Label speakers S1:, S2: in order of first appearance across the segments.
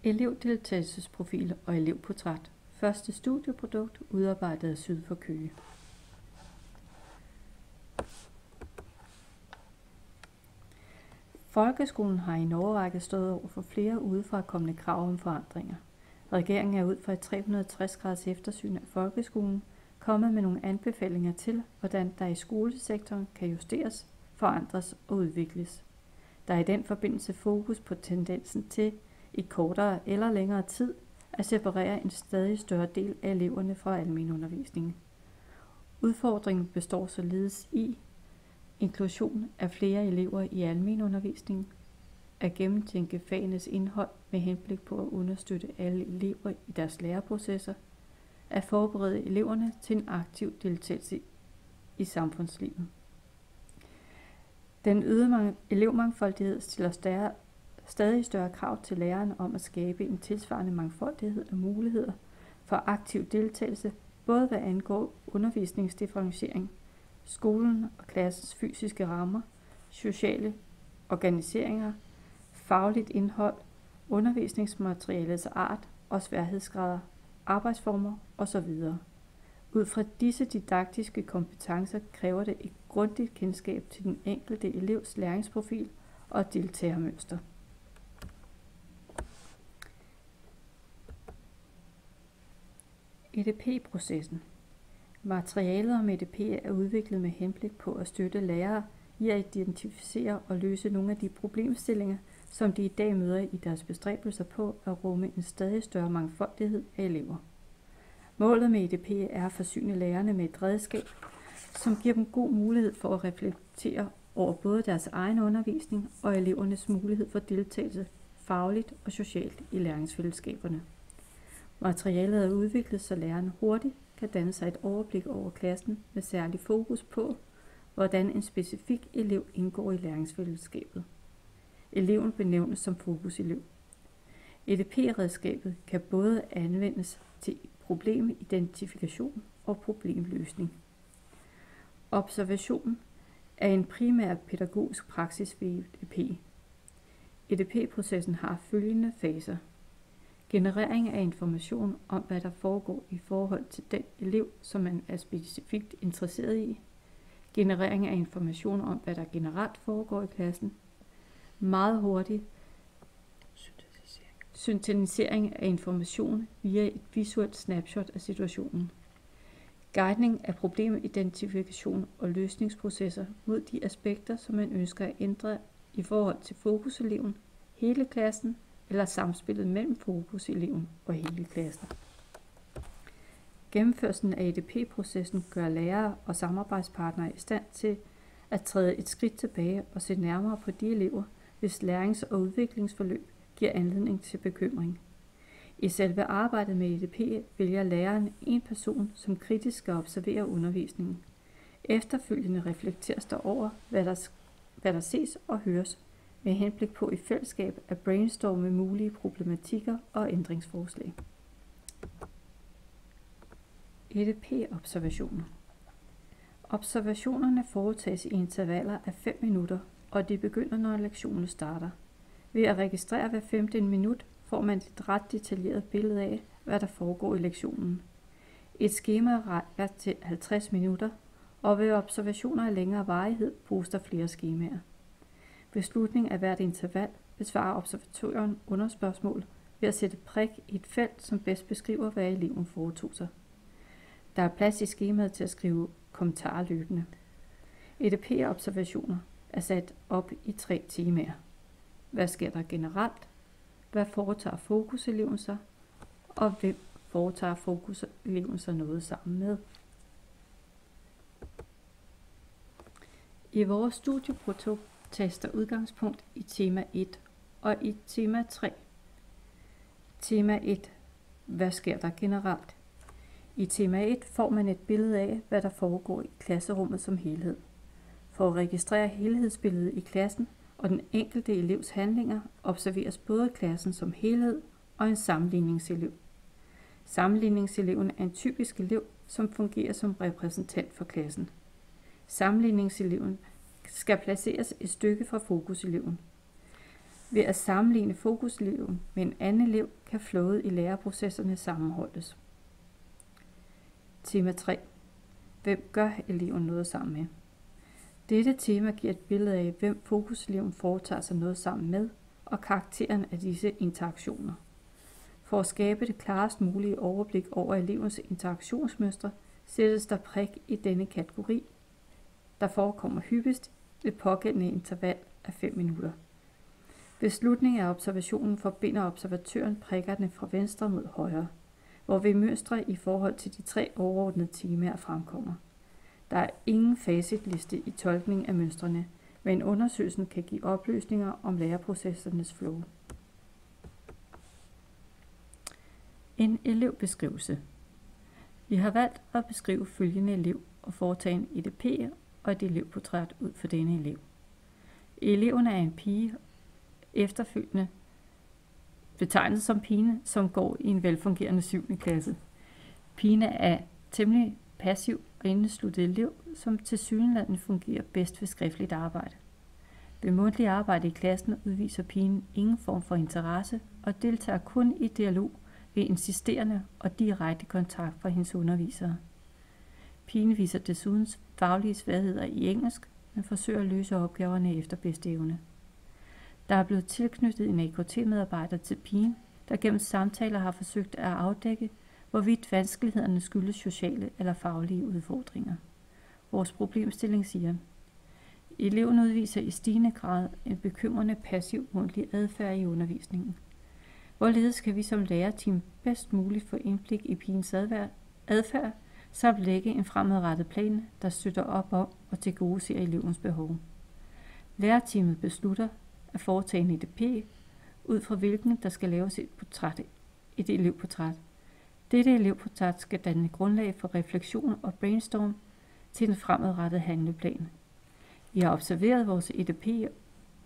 S1: Elevdeltagelsesprofil og elevportræt. Første studieprodukt udarbejdet af Syd for Køge. Folkeskolen har i en årrække stået over for flere udefrakommende krav om forandringer. Regeringen er ud fra et 360 graders eftersyn af folkeskolen kommet med nogle anbefalinger til, hvordan der i skolesektoren kan justeres, forandres og udvikles. Der er i den forbindelse fokus på tendensen til, i kortere eller længere tid, at separere en stadig større del af eleverne fra almenundervisningen. Udfordringen består således i inklusion af flere elever i almenundervisningen, at gennemtænke fagenes indhold med henblik på at understøtte alle elever i deres læreprocesser, at forberede eleverne til en aktiv deltagelse i samfundslivet. Den øgede elevmangfoldighed stiller stadig større krav til læreren om at skabe en tilsvarende mangfoldighed af muligheder for aktiv deltagelse, både hvad angår undervisningsdifferentiering, skolen og klassens fysiske rammer, sociale organiseringer, fagligt indhold, undervisningsmaterialets art og sværhedsgrader, arbejdsformer osv. Ud fra disse didaktiske kompetencer kræver det et grundigt kendskab til den enkelte elevs læringsprofil og deltagermønster. EDP-processen. Materialet om EDP er udviklet med henblik på at støtte lærere i at identificere og løse nogle af de problemstillinger, som de i dag møder i deres bestræbelser på at rumme en stadig større mangfoldighed af elever. Målet med EDP er at forsyne lærerne med et redskab, som giver dem god mulighed for at reflektere over både deres egen undervisning og elevernes mulighed for deltagelse fagligt og socialt i læringsfællesskaberne. Materialet er udviklet, så læreren hurtigt kan danne sig et overblik over klassen med særlig fokus på, hvordan en specifik elev indgår i læringsfællesskabet. Eleven benævnes som fokuselev. EDP-redskabet kan både anvendes til problemidentifikation og problemløsning. Observation er en primær pædagogisk praksis ved EDP. EDP-processen har følgende faser. Generering af information om, hvad der foregår i forhold til den elev, som man er specifikt interesseret i. Generering af information om, hvad der generelt foregår i klassen. Meget hurtig syntetisering af information via et visuelt snapshot af situationen. Guidning af problemidentifikation og løsningsprocesser mod de aspekter, som man ønsker at ændre i forhold til fokuseleven, hele klassen eller samspillet mellem fokuseleven og hele klassen. Gennemførelsen af EDP-processen gør lærere og samarbejdspartnere i stand til at træde et skridt tilbage og se nærmere på de elever, hvis lærings- og udviklingsforløb giver anledning til bekymring. I selve arbejdet med EDP vælger læreren en person, som kritisk skal observere undervisningen. Efterfølgende reflekteres der over, hvad der ses og høres, med henblik på i fællesskab at brainstorme mulige problematikker og ændringsforslag. EDP-observationer. Observationerne foretages i intervaller af 5 minutter, og de begynder, når lektionen starter. Ved at registrere hver 15 minut får man et ret detaljeret billede af, hvad der foregår i lektionen. Et skema rækker til 50 minutter, og ved observationer af længere varighed bruges der flere skemaer. Ved slutningen af hvert interval besvarer observatøren underspørgsmål ved at sætte prik i et felt, som bedst beskriver, hvad eleven foretog sig. Der er plads i skemaet til at skrive kommentarer løbende. EDP-observationer er sat op i 3 temaer. Hvad sker der generelt? Hvad foretager fokuseleven sig? Og hvem foretager fokuseleven sig noget sammen med? I vores studieprodukt tages der udgangspunkt i tema 1 og i tema 3. Tema 1. Hvad sker der generelt? I tema 1 får man et billede af, hvad der foregår i klasserummet som helhed. For at registrere helhedsbilledet i klassen og den enkelte elevs handlinger, observeres både klassen som helhed og en sammenligningselev. Sammenligningseleven er en typisk elev, som fungerer som repræsentant for klassen. Sammenligningseleven skal placeres et stykke fra fokuseleven. Ved at sammenligne fokuseleven med en anden elev, kan flowet i læreprocesserne sammenholdes. Tema 3. Hvem gør eleven noget sammen med? Dette tema giver et billede af, hvem fokuseleven foretager sig noget sammen med, og karakteren af disse interaktioner. For at skabe det klarest mulige overblik over elevens interaktionsmønstre, sættes der prik i denne kategori, der forekommer hyppigst ved pågældende interval af 5 minutter. Ved slutningen af observationen forbinder observatøren prikkerne fra venstre mod højre, hvorved mønstre i forhold til de 3 overordnede temaer fremkommer. Der er ingen facitliste i tolkning af mønstrene, men undersøgelsen kan give oplysninger om læreprocessernes flow. En elevbeskrivelse. Vi har valgt at beskrive følgende elev og foretage en EDP og et elevportræt ud for denne elev. Eleven er en pige, efterfølgende betegnet som pigen, som går i en velfungerende 7. klasse. Pigen er temmelig passiv og indesluttet elev, som tilsyneladende fungerer bedst ved skriftligt arbejde. Ved mundtligt arbejde i klassen udviser pigen ingen form for interesse og deltager kun i dialog ved insisterende og direkte kontakt fra hendes undervisere. Pigen viser desuden faglige svagheder i engelsk, men forsøger at løse opgaverne efter bedste evne. Der er blevet tilknyttet en AKT-medarbejder til pigen, der gennem samtaler har forsøgt at afdække, hvorvidt vanskelighederne skyldes sociale eller faglige udfordringer. Vores problemstilling siger, eleven udviser i stigende grad en bekymrende passiv mundtlig adfærd i undervisningen. Hvorledes kan vi som lærerteam bedst muligt få indblik i pigens adfærd, samt lægge en fremadrettet plan, der støtter op om og tilgodeser elevens behov. Lærerteamet beslutter at foretage en EDP, ud fra hvilken der skal laves et elevportræt. Dette elevportræt skal danne grundlag for refleksion og brainstorm til en fremadrettet handleplan. Vi har observeret vores EDP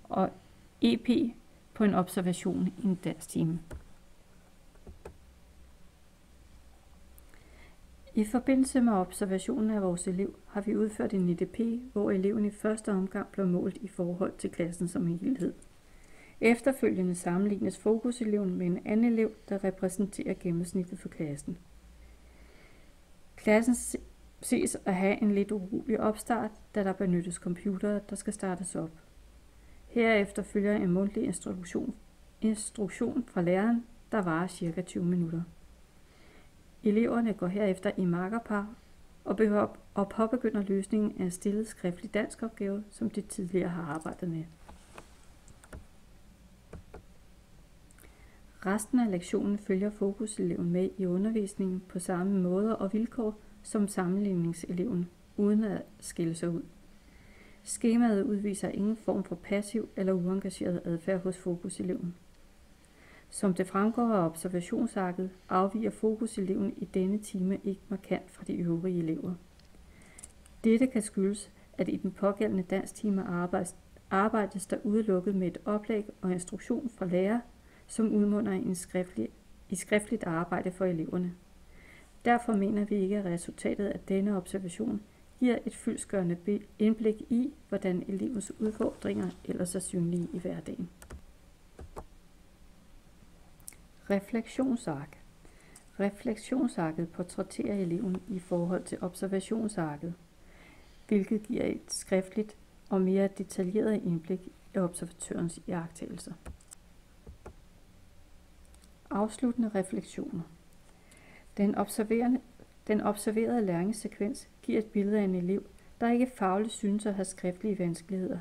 S1: og EP på en observation i en dansk time. I forbindelse med observationen af vores elev har vi udført en EDP, hvor eleven i første omgang blev målt i forhold til klassen som helhed. Efterfølgende sammenlignes fokuseleven med en anden elev, der repræsenterer gennemsnittet for klassen. Klassen ses at have en lidt urolig opstart, da der benyttes computere, der skal startes op. Herefter følger en mundtlig instruktion fra læreren, der varer ca. 20 minutter. Eleverne går herefter i makkerpar og påbegynder løsningen af en stillet skriftlig dansk opgave, som de tidligere har arbejdet med. Resten af lektionen følger fokuseleven med i undervisningen på samme måder og vilkår som sammenligningseleven, uden at skille sig ud. Skemaet udviser ingen form for passiv eller uengageret adfærd hos fokuseleven. Som det fremgår af observationsarket, afviger fokuseleven i denne time ikke markant fra de øvrige elever. Dette kan skyldes, at i den pågældende dansktime arbejdes der udelukket med et oplæg og instruktion fra lærer, som udmunder i skriftligt arbejde for eleverne. Derfor mener vi ikke, at resultatet af denne observation giver et fyldestgørende indblik i, hvordan elevens udfordringer ellers er synlige i hverdagen. Refleksionsark. Refleksionsarket portrætterer eleven i forhold til observationsarket, hvilket giver et skriftligt og mere detaljeret indblik i observatørens iagttagelser. Afsluttende refleksioner. Den observerede læringssekvens giver et billede af en elev, der ikke fagligt synes at have skriftlige vanskeligheder.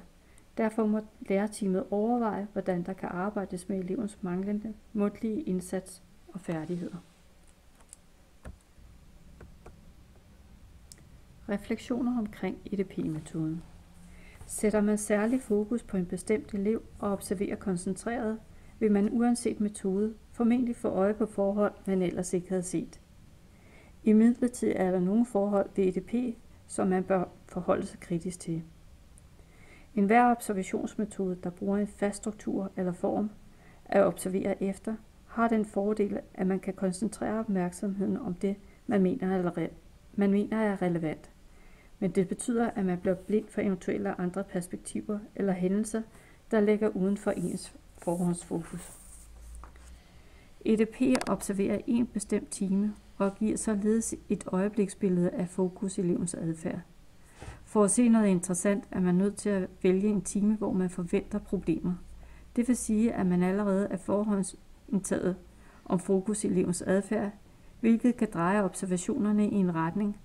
S1: Derfor må lærerteamet overveje, hvordan der kan arbejdes med elevens manglende mundtlige indsats og færdigheder. Refleksioner omkring EDP-metoden. Sætter man særlig fokus på en bestemt elev og observerer koncentreret, vil man uanset metode formentlig få øje på forhold, man ellers ikke havde set. Imidlertid er der nogle forhold ved EDP, som man bør forholde sig kritisk til. Enhver observationsmetode, der bruger en fast struktur eller form at observere efter, har den fordel, at man kan koncentrere opmærksomheden om det, man mener er relevant. Men det betyder, at man bliver blind for eventuelle andre perspektiver eller hændelser, der ligger uden for ens forhåndsfokus. EDP observerer en bestemt time og giver således et øjebliksbillede af fokuselevens adfærd. For at se noget interessant er man nødt til at vælge en time, hvor man forventer problemer. Det vil sige, at man allerede er forhåndsindtaget om fokuselevens adfærd, hvilket kan dreje observationerne i en retning,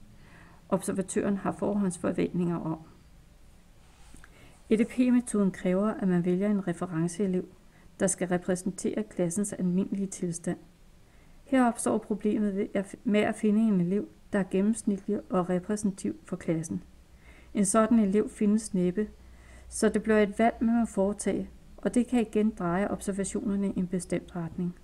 S1: observatøren har forhåndsforventninger om. EDP-metoden kræver, at man vælger en referenceelev, der skal repræsentere klassens almindelige tilstand. Her opstår problemet med at finde en elev, der er gennemsnitlig og repræsentativ for klassen. En sådan elev findes næppe, så det bliver et valg, man må foretage, og det kan igen dreje observationerne i en bestemt retning.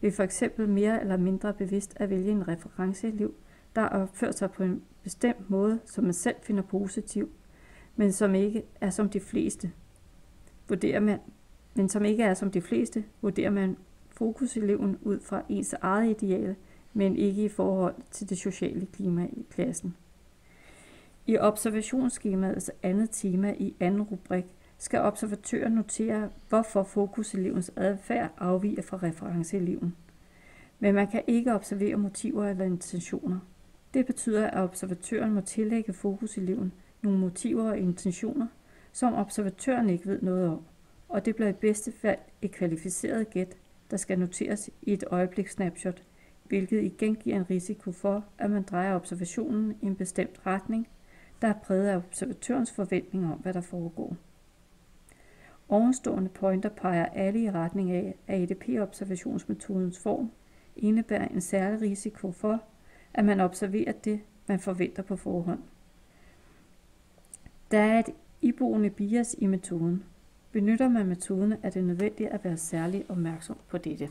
S1: Ved for eksempel mere eller mindre bevidst at vælge en referenceelev, der opfører sig på en bestemt måde, som man selv finder positiv, men som ikke er som de fleste, vurderer man fokuseleven ud fra ens eget ideal, men ikke i forhold til det sociale klima i klassen. I observationsskemaets andet tema i anden rubrik skal observatøren notere, hvorfor fokuselevens adfærd afviger fra referenceeleven. Men man kan ikke observere motiver eller intentioner. Det betyder, at observatøren må tillægge fokuseleven nogle motiver og intentioner, som observatøren ikke ved noget om, og det bliver i bedste fald et kvalificeret gæt, der skal noteres i et øjeblikssnapshot, hvilket igen giver en risiko for, at man drejer observationen i en bestemt retning, der er præget af observatørens forventninger om, hvad der foregår. Ovenstående pointer peger alle i retning af, at EDP-observationsmetodens form indebærer en særlig risiko for, at man observerer det, man forventer på forhånd. Der er et iboende bias i metoden. Benytter man metoden, er det nødvendigt at være særlig opmærksom på dette.